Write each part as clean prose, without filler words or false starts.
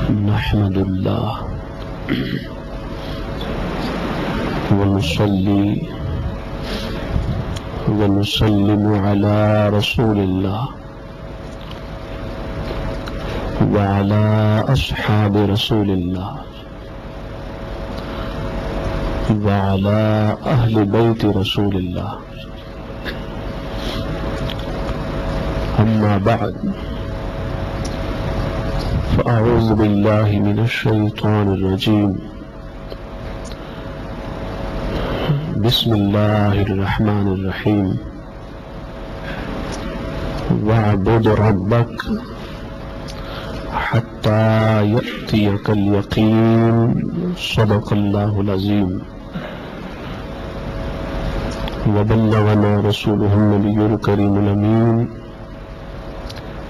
نحمد اللہ ونصلي ونسلم على رسول الله وعلى أصحاب رسول الله وعلى أهل بيت رسول الله. أما بعد فأعوذ بالله من الشيطان الرجيم. بسم الله الرحمن الرحيم. واعبد ربك حتى يأتيك اليقين. صدق الله العظيم. وبلغنا رسوله النبي الكريم الأمين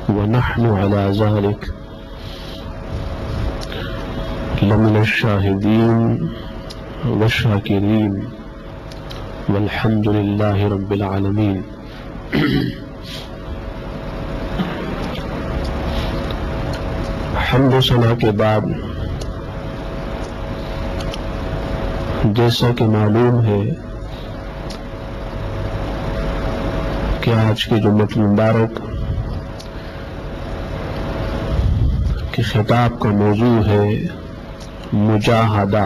ونحن على ذلك لمن الشاهدين والشاكرين والحمد لله رب العالمين. حمد و ثنا کے بعد جیسا کہ معلوم ہے کہ آج کے جمعۃ المبارک کے خطاب کا موضوع ہے مجاہدہ،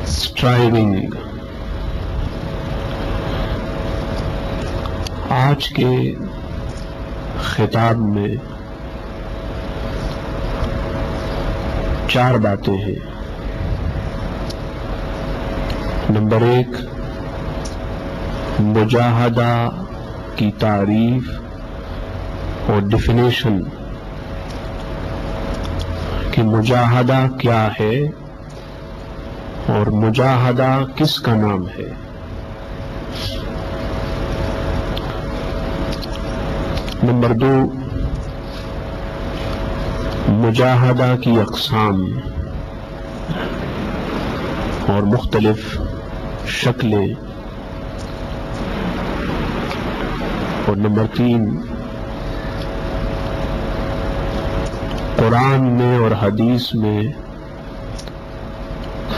اسٹرائیونگ. آج کے خطاب میں 4 باتیں ہیں. نمبر 1، مجاہدہ کی تعریف اور ڈیفینیشن کہ مجاہدہ کیا ہے اور مجاہدہ کس کا نام ہے. نمبر 2، مجاہدہ کی اقسام اور مختلف شکلیں. اور نمبر 3، قرآن میں اور حدیث میں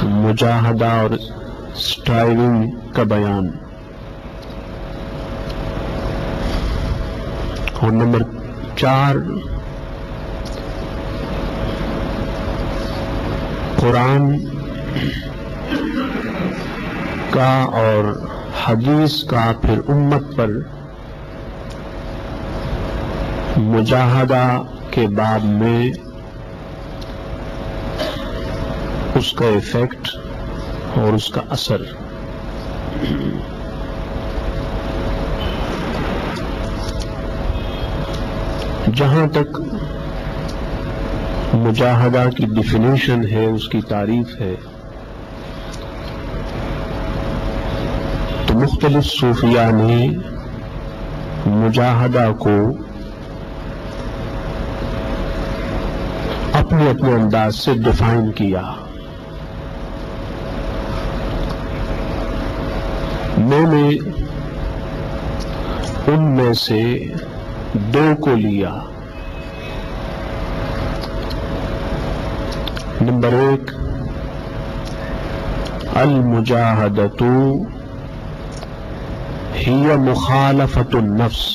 مجاہدہ اور اسٹرائیونگ کا بیان. اور نمبر 4، قرآن کا اور حدیث کا پھر امت پر مجاہدہ کے بعد میں اس کا ایفیکٹ اور اس کا اثر. جہاں تک مجاہدہ کی ڈیفینیشن ہے، اس کی تعریف ہے، تو مختلف صوفیاء نے مجاہدہ کو اپنے اپنے انداز سے ڈیفائن کیا. میں نے ان میں سے 2 کو لیا. نمبر 1، المجاہدۃ ہی مخالفۃ النفس.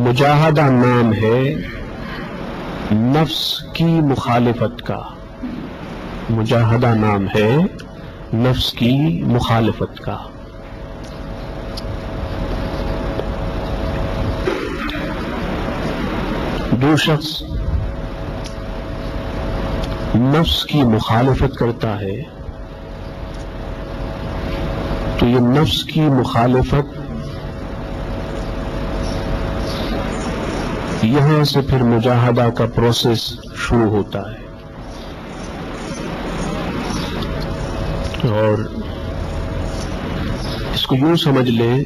مجاہدہ نام ہے نفس کی مخالفت کا. مجاہدہ نام ہے نفس کی مخالفت کا. جو شخص نفس کی مخالفت کرتا ہے تو یہ نفس کی مخالفت یہاں سے پھر مجاہدہ کا پروسیس شروع ہوتا ہے. اور اس کو یوں سمجھ لیں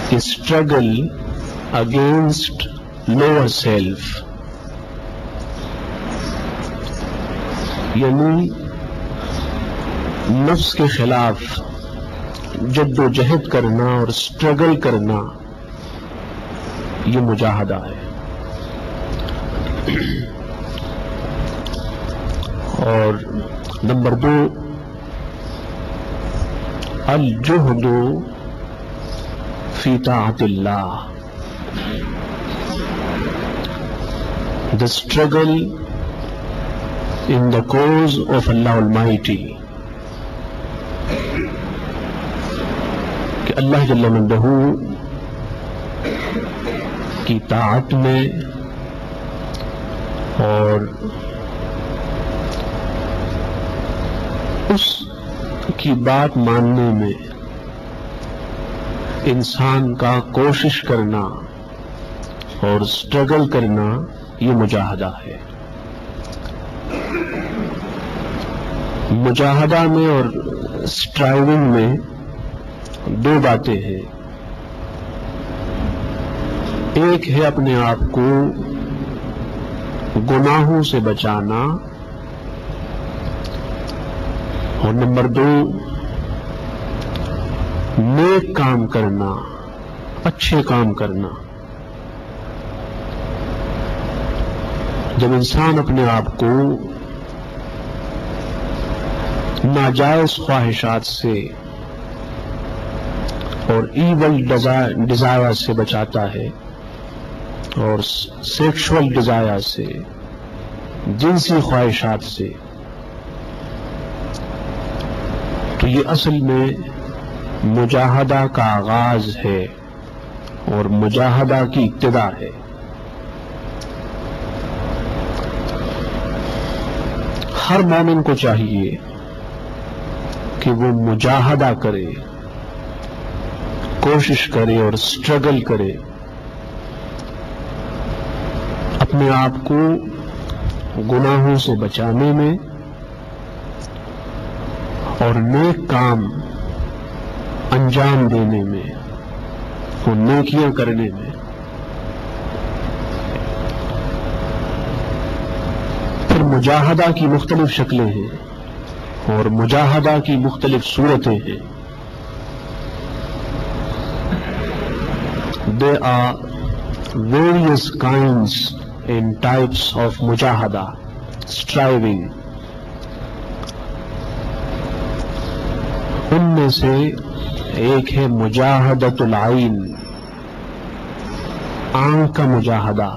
کہ اسٹرگل اگینسٹ لوور سیلف، یعنی نفس کے خلاف جد و جہد کرنا اور اسٹرگل کرنا یہ مجاہدہ ہے. اور نمبر 2 الجہد فی طاعت اللہ، the struggle in the cause of Allah Almighty، کہ اللہ جل مجدہ کی طاعت میں اور اس کی بات ماننے میں انسان کا کوشش کرنا اور اسٹرگل کرنا، یہ مجاہدہ ہے. مجاہدہ میں اور اسٹرائیونگ میں 2 باتیں ہیں. ایک ہے اپنے آپ کو گناہوں سے بچانا، اور نمبر 2 نیک کام کرنا، اچھے کام کرنا. جب انسان اپنے آپ کو ناجائز خواہشات سے اور ایول ڈیزائر سے بچاتا ہے، اور سیکشول ڈیزائر سے، جنسی خواہشات سے، تو یہ اصل میں مجاہدہ کا آغاز ہے اور مجاہدہ کی ابتدا ہے. ہر مومن کو چاہیے کہ وہ مجاہدہ کرے، کوشش کرے اور اسٹرگل کرے، اپنے آپ کو گناہوں سے بچانے میں اور نیک کام انجام دینے میں اور نیکیاں کرنے میں. پھر مجاہدہ کی مختلف شکلیں ہیں اور مجاہدہ کی مختلف صورتیں ہیں. There are various kinds and types of mujahada, striving. ان میں سے ایک ہے مجاہدۃ العین، آنکھ کا مجاہدہ.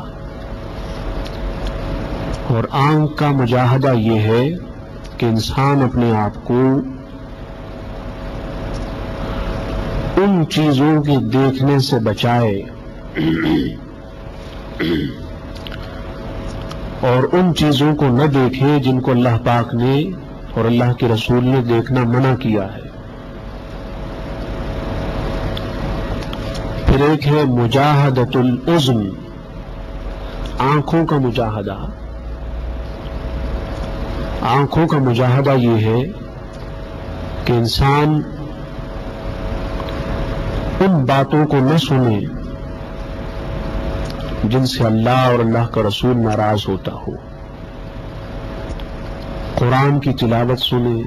اور آنکھ کا مجاہدہ یہ ہے کہ انسان اپنے آپ کو ان چیزوں کے دیکھنے سے بچائے اور ان چیزوں کو نہ دیکھے جن کو اللہ پاک نے اور اللہ کے رسول نے دیکھنا منع کیا ہے. پھر ایک ہے مجاہدۃ الاذن، آنکھوں کا مجاہدہ. آنکھوں کا مجاہدہ یہ ہے کہ انسان ان باتوں کو نہ سنے جن سے اللہ اور اللہ کا رسول ناراض ہوتا ہو. قرآن کی تلاوت سنے،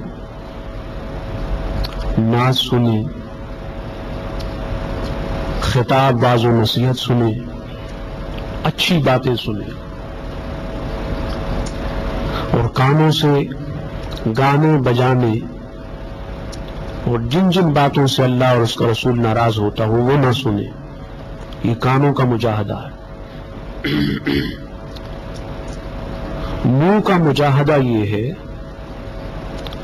نعت سنے، خطاب باز و نصیحت سنے، اچھی باتیں سنے، اور کانوں سے گانے بجانے اور جن جن باتوں سے اللہ اور اس کا رسول ناراض ہوتا ہو وہ نہ سنے. یہ کانوں کا مجاہدہ ہے. منہ کا مجاہدہ یہ ہے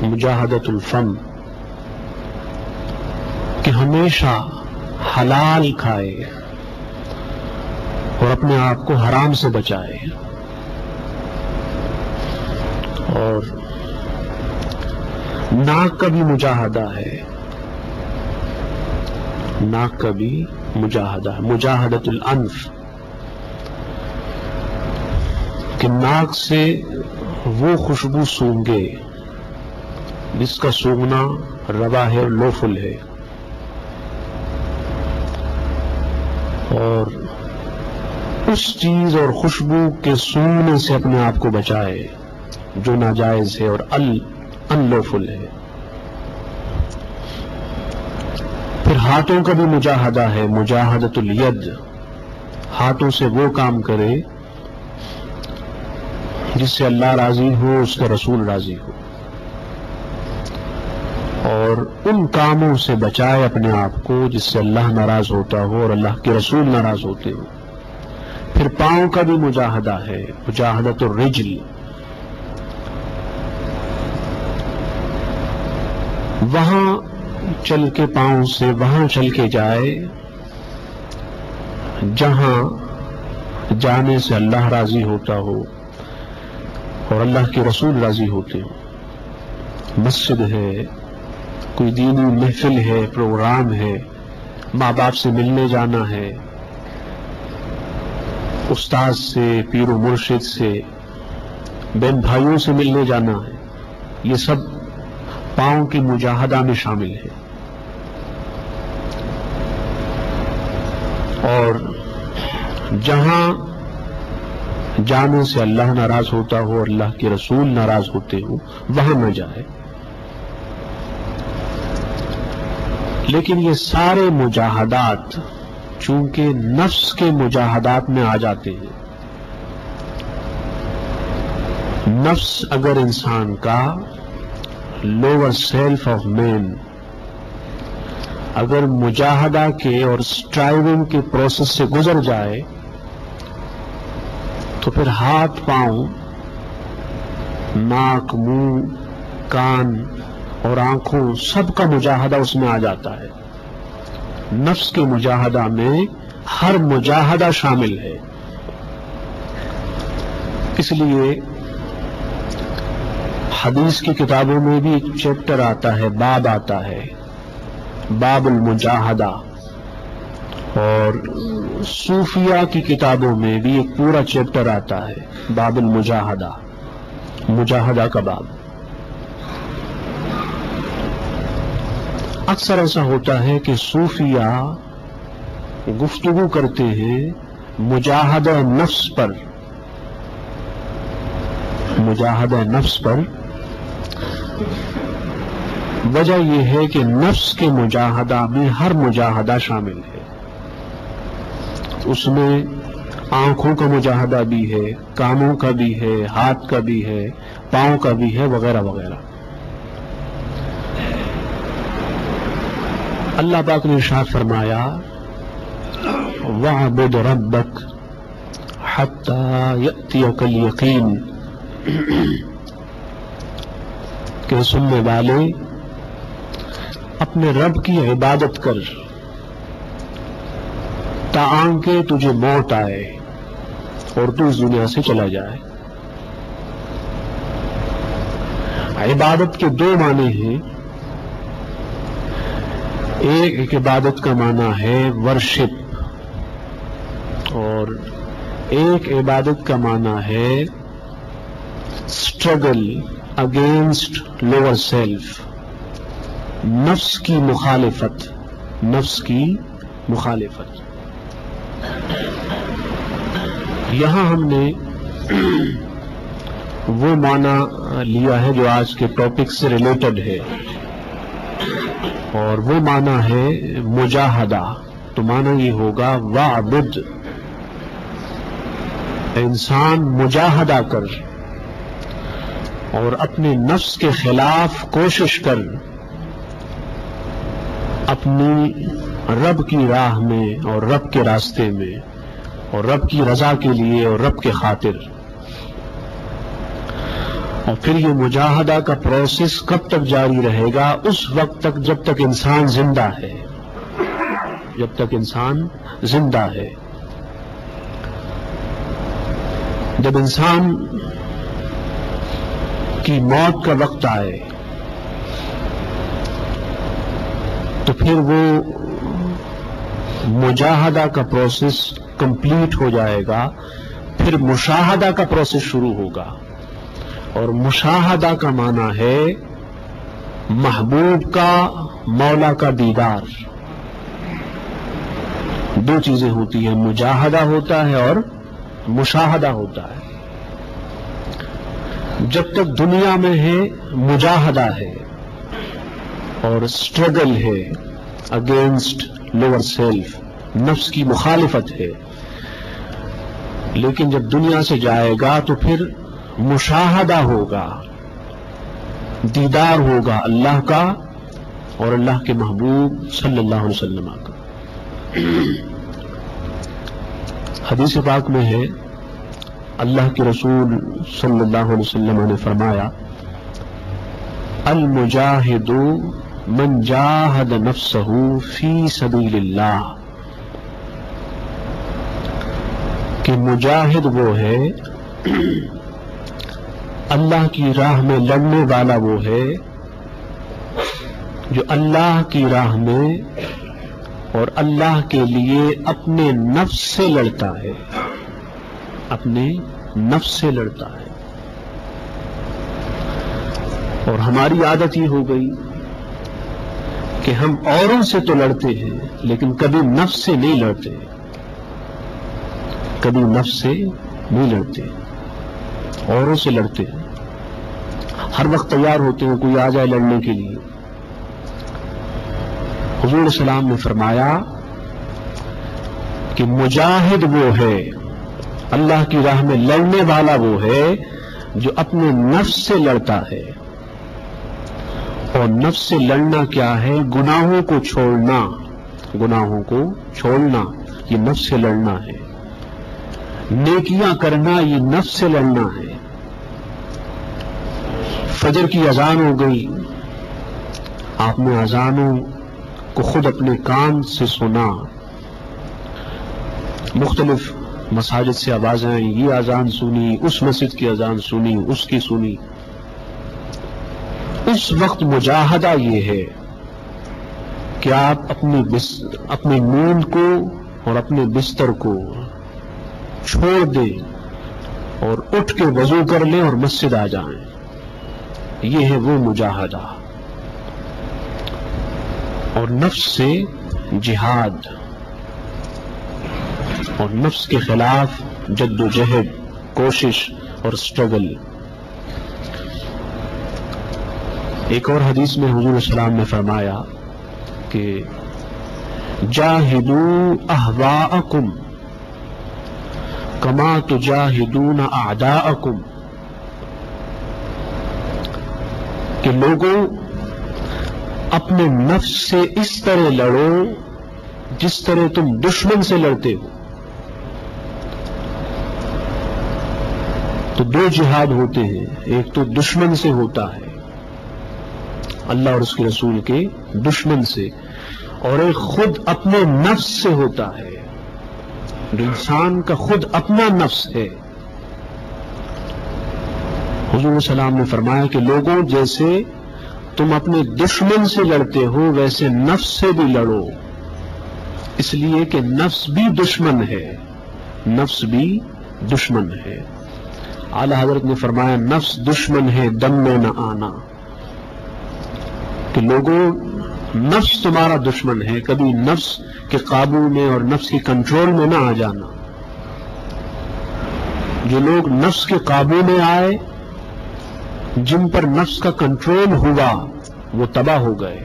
مجاہدۃ الفم، کہ ہمیشہ حلال کھائے اور اپنے آپ کو حرام سے بچائے. اور ناک کا بھی مجاہدہ ہے، ناک کا بھی مجاہدہ ہے، مجاہدۃ الانف، کہ ناک سے وہ خوشبو سونگے جس کا سونگنا روا ہے اور لوفل ہے، اور اس چیز اور خوشبو کے سونگنے سے اپنے آپ کو بچائے جو ناجائز ہے اور انلوفل ہے. پھر ہاتھوں کا بھی مجاہدہ ہے، مجاہدۃ الید، ہاتھوں سے وہ کام کرے جس سے اللہ راضی ہو، اس کا رسول راضی ہو، اور ان کاموں سے بچائے اپنے آپ کو جس سے اللہ ناراض ہوتا ہو اور اللہ کے رسول ناراض ہوتے ہو۔ پھر پاؤں کا بھی مجاہدہ ہے، مجاہدۃ الرجل، وہاں چل کے پاؤں سے وہاں چل کے جائے جہاں جانے سے اللہ راضی ہوتا ہو اور اللہ کے رسول راضی ہوتے ہو۔ مسجد ہے، کوئی دینی محفل ہے، پروگرام ہے، ماں باپ سے ملنے جانا ہے، استاد سے، پیر و مرشد سے، بہن بھائیوں سے ملنے جانا ہے، یہ سب پاؤں کی مجاہدہ میں شامل ہے۔ اور جہاں جانے سے اللہ ناراض ہوتا ہو اور اللہ کے رسول ناراض ہوتے ہو وہاں نہ جائے۔ لیکن یہ سارے مجاہدات چونکہ نفس کے مجاہدات میں آ جاتے ہیں، نفس اگر انسان کا لوور سیلف آف مین اگر مجاہدہ کے اور اسٹرائیونگ کے پروسیس سے گزر جائے تو پھر ہاتھ، پاؤں، ناک، منہ، کان اور آنکھوں سب کا مجاہدہ اس میں آ جاتا ہے۔ نفس کے مجاہدہ میں ہر مجاہدہ شامل ہے۔ اس لیے حدیث کی کتابوں میں بھی ایک چیپٹر آتا ہے، باب آتا ہے، باب المجاہدہ، اور صوفیہ کی کتابوں میں بھی ایک پورا چیپٹر آتا ہے، باب المجاہدہ، مجاہدہ کا باب۔ اکثر ایسا ہوتا ہے کہ صوفیہ گفتگو کرتے ہیں مجاہدہ نفس پر، مجاہدہ نفس پر۔ وجہ یہ ہے کہ نفس کے مجاہدہ میں ہر مجاہدہ شامل ہے، اس میں آنکھوں کا مجاہدہ بھی ہے، کانوں کا بھی ہے، ہاتھ کا بھی ہے، پاؤں کا بھی ہے، وغیرہ وغیرہ۔ اللہ پاک نے ارشاد فرمایا وَاعْبُدْ رَبَّكَ حَتَّى يَأْتِيَكَ الْيَقِينُ، کہ سننے والے اپنے رب کی عبادت کر تاکہ تجھے موت آئے اور تو اس دنیا سے چلا جائے۔ عبادت کے دو معنی ہیں، ایک عبادت کا معنی ہے ورشپ، اور ایک عبادت کا معنی ہے اسٹرگل اگینسٹ لوور سیلف، نفس کی مخالفت، نفس کی مخالفت۔ یہاں ہم نے وہ معنی لیا ہے جو آج کے ٹاپک سے ریلیٹڈ ہے، اور وہ معنی ہے مجاہدہ، تو معنی یہ ہوگا وَاعْبُدْ، انسان مجاہدہ کر اور اپنے نفس کے خلاف کوشش کر، اپنی رب کی راہ میں اور رب کے راستے میں اور رب کی رضا کے لیے اور رب کے خاطر۔ اور پھر یہ مجاہدہ کا پروسیس کب تک جاری رہے گا؟ اس وقت تک جب تک انسان زندہ ہے، جب تک انسان زندہ ہے۔ جب انسان کی موت کا وقت آئے تو پھر وہ مجاہدہ کا پروسیس کمپلیٹ ہو جائے گا، پھر مشاہدہ کا پروسیس شروع ہوگا، اور مشاہدہ کا معنی ہے محبوب کا، مولا کا دیدار۔ دو چیزیں ہوتی ہیں، مجاہدہ ہوتا ہے اور مشاہدہ ہوتا ہے۔ جب تک دنیا میں ہے مجاہدہ ہے اور اسٹرگل ہے اگینسٹ لوور سیلف، نفس کی مخالفت ہے، لیکن جب دنیا سے جائے گا تو پھر مشاہدہ ہوگا، دیدار ہوگا اللہ کا اور اللہ کے محبوب صلی اللہ علیہ وسلم کا۔ حدیث پاک میں ہے، اللہ کے رسول صلی اللہ علیہ وسلم نے فرمایا، المجاہد من جاہد نفسہ فی سبیل اللہ، کہ مجاہد وہ ہے، اللہ کی راہ میں لڑنے والا وہ ہے جو اللہ کی راہ میں اور اللہ کے لیے اپنے نفس سے لڑتا ہے، اپنے نفس سے لڑتا ہے۔ اور ہماری عادت یہ ہو گئی کہ ہم اوروں سے تو لڑتے ہیں لیکن کبھی نفس سے نہیں لڑتے، کبھی نفس سے نہیں لڑتے، اوروں سے لڑتے ہیں، ہر وقت تیار ہوتے ہیں کوئی آ جائے لڑنے کے لیے۔ حضور السلام نے فرمایا کہ مجاہد وہ ہے، اللہ کی راہ میں لڑنے والا وہ ہے جو اپنے نفس سے لڑتا ہے۔ اور نفس سے لڑنا کیا ہے؟ گناہوں کو چھوڑنا، گناہوں کو چھوڑنا یہ نفس سے لڑنا ہے، نیکیاں کرنا یہ نفس سے لڑنا ہے۔ فجر کی اذان ہو گئی، آپ نے اذانوں کو خود اپنے کان سے سنا، مختلف مساجد سے آوازیں آئیں، یہ اذان سنی، اس مسجد کی اذان سنی، اس کی سنی۔ اس وقت مجاہدہ یہ ہے کہ آپ اپنی نیند کو اور اپنے بستر کو چھوڑ دیں اور اٹھ کے وضو کر لیں اور مسجد آ جائیں، یہ ہے وہ مجاہدہ۔ اور نفس سے جہاد اور نفس کے خلاف جد و جہد، کوشش اور سٹرگل۔ ایک اور حدیث میں حضور السلام نے فرمایا کہ جاہدوا اہواءکم کما تجاہدون اعداءکم، کہ لوگوں اپنے نفس سے اس طرح لڑو جس طرح تم دشمن سے لڑتے ہو۔ تو دو جہاد ہوتے ہیں، ایک تو دشمن سے ہوتا ہے، اللہ اور اس کے رسول کے دشمن سے، اور ایک خود اپنے نفس سے ہوتا ہے، جو انسان کا خود اپنا نفس ہے۔ حضور السلام نے فرمایا کہ لوگوں جیسے تم اپنے دشمن سے لڑتے ہو ویسے نفس سے بھی لڑو، اس لیے کہ نفس بھی دشمن ہے، نفس بھی دشمن ہے۔ اعلی حضرت نے فرمایا نفس دشمن ہے دم میں نہ آنا، کہ لوگوں نفس تمہارا دشمن ہے، کبھی نفس کے قابو میں اور نفس کی کنٹرول میں نہ آ جانا۔ جو لوگ نفس کے قابو میں آئے، جن پر نفس کا کنٹرول ہوا، وہ تباہ ہو گئے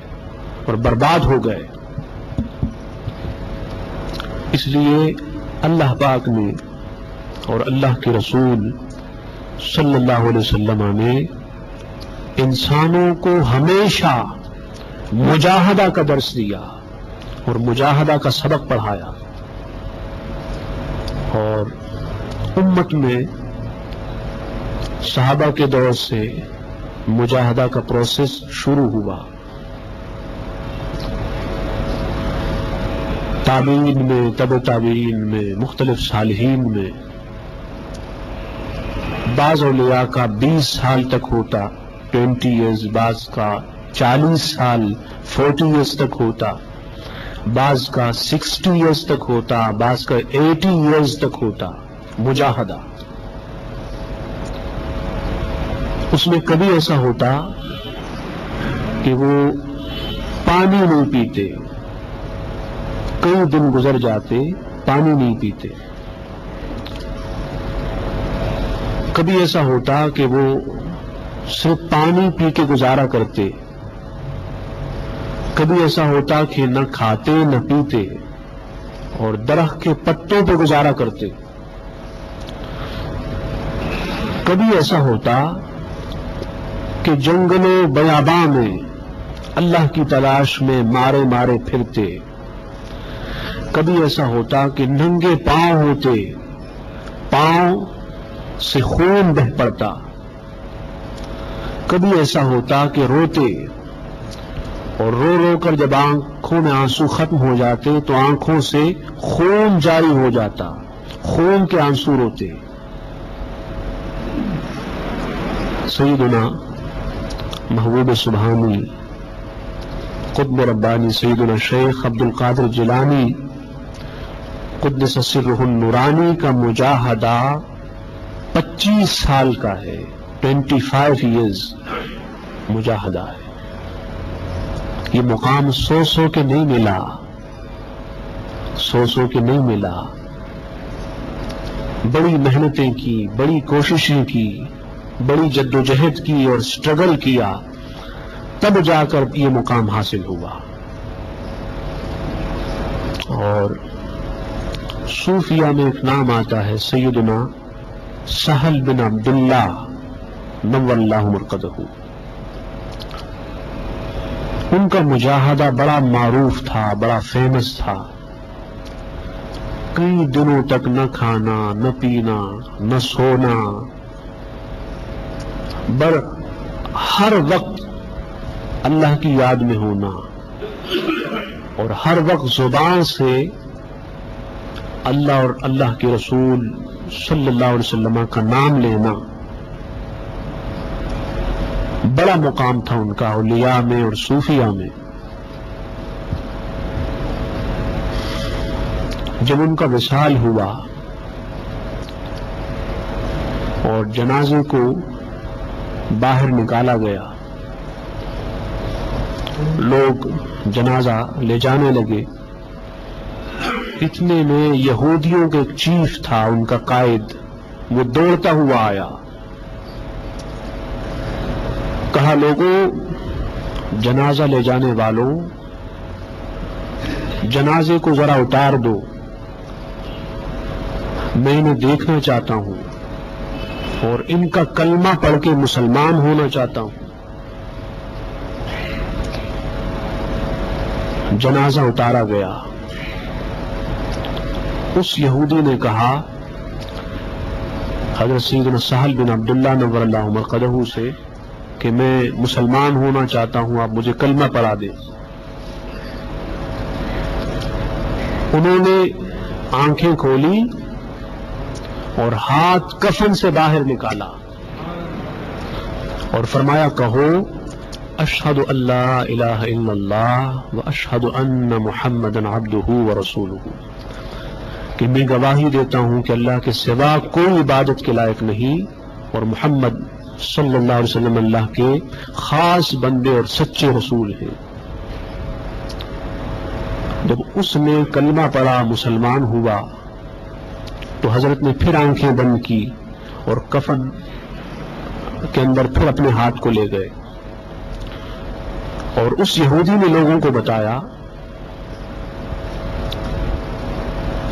اور برباد ہو گئے۔ اس لیے اللہ پاک نے اور اللہ کے رسول صلی اللہ علیہ وسلم نے انسانوں کو ہمیشہ مجاہدہ کا درس دیا اور مجاہدہ کا سبق پڑھایا، اور امت میں صحابہ کے دور سے مجاہدہ کا پروسیس شروع ہوا، تابعین میں، تبع تابعین میں، مختلف صالحین میں۔ بعض اولیاء کا 20 سال تک ہوتا، 20 ایئرز، بعض کا 40 سال 40 ایئرز تک ہوتا، بعض کا 60 ایئرز تک ہوتا، بعض کا 80 ایئرز تک ہوتا مجاہدہ۔ اس میں کبھی ایسا ہوتا کہ وہ پانی نہیں پیتے، کئی دن گزر جاتے پانی نہیں پیتے۔ کبھی ایسا ہوتا کہ وہ صرف پانی پی کے گزارا کرتے، کبھی ایسا ہوتا کہ نہ کھاتے نہ پیتے اور درخت کے پتوں پہ گزارا کرتے۔ کبھی ایسا ہوتا کہ جنگلوں بیاباں میں اللہ کی تلاش میں مارے مارے پھرتے، کبھی ایسا ہوتا کہ ننگے پاؤں ہوتے، پاؤں سے خون بہ پڑتا، کبھی ایسا ہوتا کہ روتے اور رو رو کر جب آنکھوں میں آنسو ختم ہو جاتے تو آنکھوں سے خون جاری ہو جاتا، خون کے آنسو روتے۔ سیدنا محبوب سبحانی قطب ربانی سیدنا شیخ عبد القادر جیلانی قدس سرہ النورانی کا مجاہدہ 25 سال کا ہے، 25 ایئرز مجاہدہ ہے۔ یہ مقام سو کے نہیں ملا، سو کے نہیں ملا، بڑی محنتیں کی، بڑی کوششیں کی، بڑی جدوجہد کی اور سٹرگل کیا، تب جا کر یہ مقام حاصل ہوا۔ اور صوفیہ میں ایک نام آتا ہے سیدنا سہل بن عبداللہ نور اللہ مرقدہ، ان کا مجاہدہ بڑا معروف تھا، بڑا فیمس تھا۔ کئی دنوں تک نہ کھانا، نہ پینا، نہ سونا، ہر وقت اللہ کی یاد میں ہونا اور ہر وقت زبان سے اللہ اور اللہ کے رسول صلی اللہ علیہ وسلم کا نام لینا، بڑا مقام تھا ان کا اولیاء میں اور صوفیہ میں۔ جب ان کا وصال ہوا اور جنازے کو باہر نکالا گیا، لوگ جنازہ لے جانے لگے، اتنے میں یہودیوں کا ایک چیف تھا، ان کا قائد، وہ دوڑتا ہوا آیا، کہا لوگوں، جنازہ لے جانے والوں، جنازے کو ذرا اتار دو، میں انہیں دیکھنا چاہتا ہوں اور ان کا کلمہ پڑھ کے مسلمان ہونا چاہتا ہوں۔ جنازہ اتارا گیا، اس یہودی نے کہا حضرت سیدنا سہل بن عبداللہ نور اللہ مرقدہ سے کہ میں مسلمان ہونا چاہتا ہوں، آپ مجھے کلمہ پڑھا دیں۔ انہوں نے آنکھیں کھولی اور ہاتھ کفن سے باہر نکالا اور فرمایا کہو اشہد ان لا الہ الا اللہ و اشہد ان محمدا عبدہ و رسولہ، کہ میں گواہی دیتا ہوں کہ اللہ کے سوا کوئی عبادت کے لائق نہیں اور محمد صلی اللہ علیہ وسلم اللہ کے خاص بندے اور سچے رسول ہیں۔ جب اس نے کلمہ پڑھا، مسلمان ہوا، تو حضرت نے پھر آنکھیں بند کی اور کفن کے اندر پھر اپنے ہاتھ کو لے گئے، اور اس یہودی نے لوگوں کو بتایا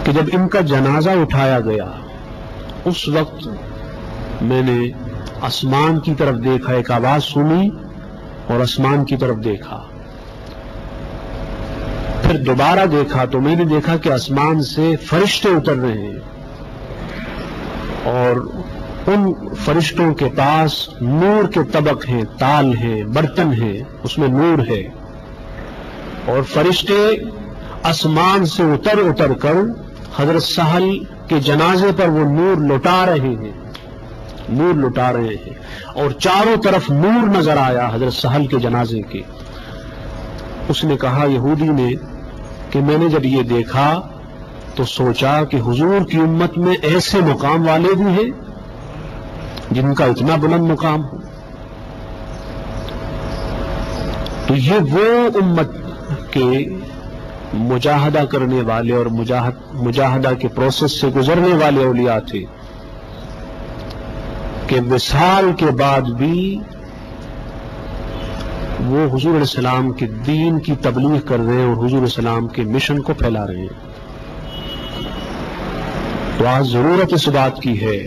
کہ جب ان کا جنازہ اٹھایا گیا، اس وقت میں نے آسمان کی طرف دیکھا، ایک آواز سنی اور آسمان کی طرف دیکھا، پھر دوبارہ دیکھا تو میں نے دیکھا کہ آسمان سے فرشتے اتر رہے ہیں اور ان فرشتوں کے پاس نور کے طبق ہیں، تال ہیں، برتن ہیں، اس میں نور ہے، اور فرشتے آسمان سے اتر کر حضرت سہل کے جنازے پر وہ نور لٹا رہے ہیں، نور لٹا رہے ہیں، اور چاروں طرف نور نظر آیا حضرت سہل کے جنازے کے۔ اس نے کہا یہودی نے کہ میں نے جب یہ دیکھا تو سوچا کہ حضور کی امت میں ایسے مقام والے بھی ہیں جن کا اتنا بلند مقام ہو، تو یہ وہ امت کے مجاہدہ کرنے والے اور مجاہدہ کے پروسیس سے گزرنے والے اولیاء تھے کہ وصال کے بعد بھی وہ حضور علیہ السلام کے دین کی تبلیغ کر رہے ہیں اور حضور علیہ السلام کے مشن کو پھیلا رہے ہیں۔ تو آج ضرورت اس بات کی ہے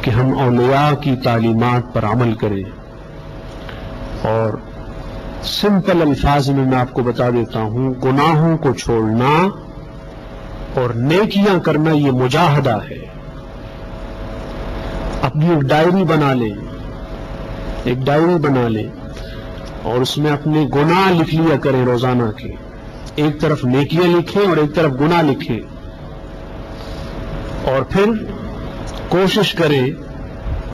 کہ ہم اولیاء کی تعلیمات پر عمل کریں. اور سمپل الفاظ میں آپ کو بتا دیتا ہوں، گناہوں کو چھوڑنا اور نیکیاں کرنا یہ مجاہدہ ہے. اپنی ایک ڈائری بنا لیں اور اس میں اپنے گناہ لکھ لیا کریں روزانہ کے. ایک طرف نیکیاں لکھیں اور ایک طرف گناہ لکھیں، اور پھر کوشش کریں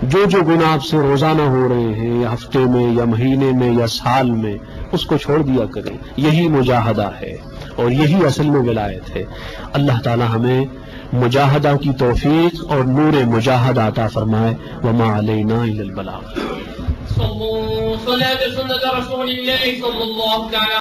جو گناہ آپ سے روزانہ ہو رہے ہیں یا ہفتے میں یا مہینے میں یا سال میں، اس کو چھوڑ دیا کریں. یہی مجاہدہ ہے اور یہی اصل میں ولایت ہے. اللہ تعالی ہمیں مجاہدہ کی توفیق اور نور مجاہدہ عطا فرمائے. وما علینا الا البلاغ. صلاة سنة رسول الله صلى الله تعالى